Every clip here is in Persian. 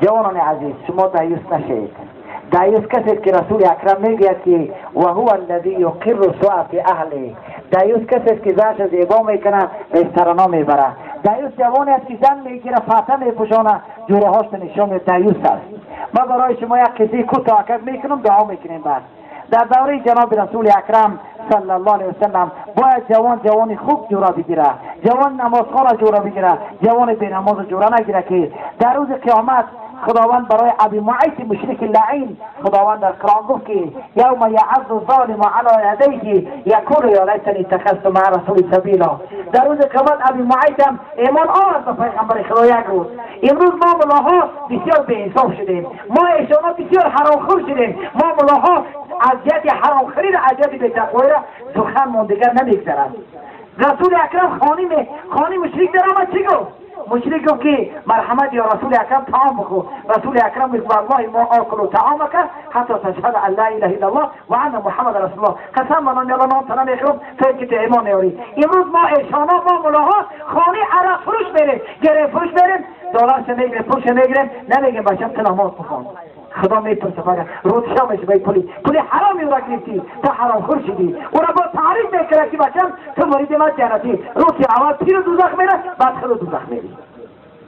جوانان عزیز شما دایوس نشید. دایوس کسی که رسول اکرم میگه که و هو الذی یقر سوء فی اهله. دایوس کسی که زنش زیبا میکنه به سرنا میبره. دایوس جوانی است که زن میگیره فاطمه میپوشانه جوره هاش نشون میده دایوس است. ما برای شما یک قصه کوتاه میکنم دعا میکنیم. بعد در دوره جناب رسول اکرم صلی الله علیه وسلم باید جوانی خوب جورا بگیره، جوان نمازخوان جورا بگیره، جوان بی نماز جورا نگیره که در روز قیامت خداوند برای ابی معیط مشرک لعین خداوند در قرآن گفت که یوم یعض الظالم علی یدیه یقول یا لیتنی اتخذت مع رسول سبیلا. در روز قیامت ابی معیط هم ایمان آورد به پیغمبر خدا یک روز. امروز ما ملاها بسیار بی انصاف شدیم، ما ایشانا بسیار حرامخور شدیم، ما ملاها از جهت حرامخوری و از جهت بی‌تقوایی سخن ما دیگر نمیگذرد. رسول اکرم خانی مشرک در آمد چی گفت؟ مشرک گفت که مرحمت یا رسول اکرم طعام بخو. رسول اکرم گفت والله ما آکل طعامک حتی تشهد ان لا اله الا الله و ان محمد رسول الله. قسم من الله نام تنم میخورم تو که ایمان نیاری. امروز ما ایشانا ما ملاها خانه عرق فروش میریم، گره فروش میریم، دلارش میگیریم، پولش میگیریم، نمیگیم بچم تو نماز بخون. خدا میپرسه فقط روزشا میشه باید پولی حرامی رو گرفتی تو حرام خور شدی. او را با تعریف میکنه که بچم تو مرید من جنتی. روزی اول پیر دوزخ میره بعد خود دوزخ میری.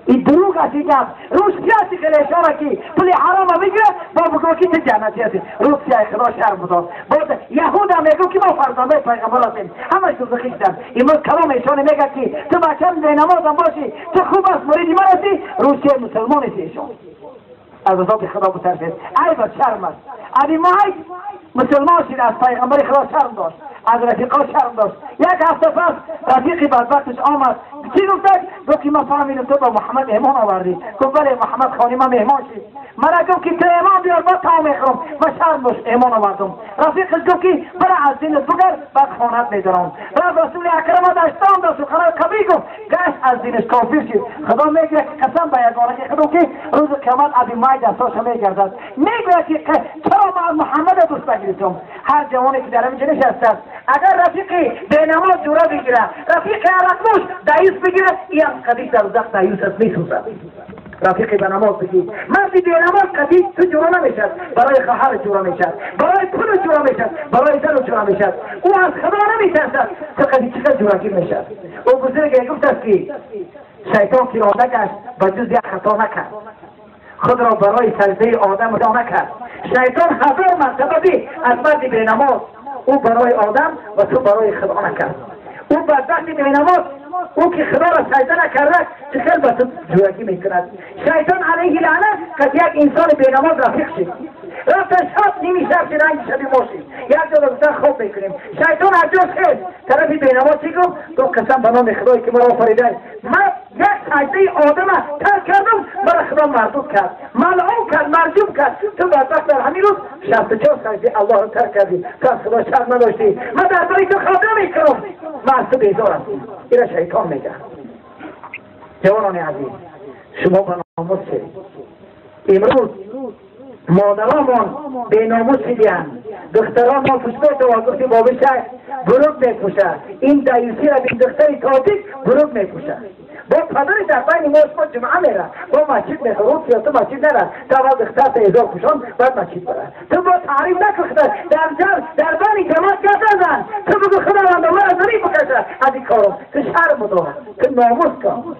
این دروغ است. این روز سیاسی که اشاره کی پولی حرام میگیره با بگو که تو جنتی هستی. روز سیاسی خدا شرم بده. بعد یهود هم میگو که ما فرزانده پیغمبر هستیم همش دوزخی شدن. امروز کلام ایشان میگه که تو بچم به نماز هم باشی تو خوب است مرید من هستی روز مسلمان هستی. ایشان از ذات خدا بترسید. ای بر شرم است. ابی معیط مسلمان شد از پیغمبر خدا شرم داشت، از رفیقا شرم داشت. یک هفته پس رفیقی بدبختش آمد چی گفت که من فهمیدم تو با محمد ایمان آوردی. گفت بله محمد خانی من مهمان شد. من گفت که تو ایمان بیار بعد تا میخورم. من شرم داشت ایمان آوردم. رفیقش گفت که برای از دینت بگر بعد خانت میدارم. رسول اکرم داشتان داشت و خدا کبی گفت گشت از دینش کافر شد. خدا میگه قسم به یگانگی خدا که روز قیامت ابی معیط دستاش میگردد میگه که چرا ما محمد دوست بگیریم. هر جوانی که در اینجا نشسته اگر رفیقی به نماز جورا بگیره، رفیق عرقنوش دایوس بگیره، این قدیس در دوزخ دایوس است میسوزد. رفیقی به نماز بگیر مردی به نماز قدیس تو جورا نمیشد، برای خواهر جورا میشد، برای پول جورا میشد، برای زن جورا میشد. او از خدا نمیترسد تو قدیس چقدر جوراگیر میشد. او بزرگ گفت است که شیطان که آده گشت با جز یک خطا نکرد، خود را برای سجده آدم رها نکرد. شیطان 1000 مرتبه از مرد به نماز او برای آدم و تو برای خدا نکرد. او بدبخت به نماز او که خدا را سجده نکرده چقدر به تو جویی میکند. شیطان علیه لعنت که یک انسان به نماز رفیق شد، رفت شب نیمی شب شد رنگ شبی باشید یک جا گفتن خوب میکنیم. شیطان از جا خیل طرفی به نماز چی گفت؟ گفت قسم به نام خدایی که مرا آفریده من یک سجده آدم ترک کردم برای خدا مردود کرد، ملعون کرد، مرجوب کرد. تو بدبخت در همین روز 64 سجده الله رو ترک کردی، تو از خدا شرم نداشتی. من در برای تو خاطر میکنم من از تو بیزار هستم. این شیطان میگه. جوانان عزیز شما به ناموس شدید. امروز مادرانمان به ناموس شدیند، دختران ما پشت و گفتی بابشه بروک میپوشه. این دایوسی را به دختری تاجیک بروک میپوشه. با پدری در بین ما اسمت جمعه میره با مسجد میخورد یا تو مسجد نره تا بعد دختر تا ازار پوشان بعد مسجد بره. تو با تعریف نکن خدا در بین جماعت گرد نزن. تو بگو خدا من دوله از نمی بکشه از این کارم. تو شرم داره، تو ناموس کن.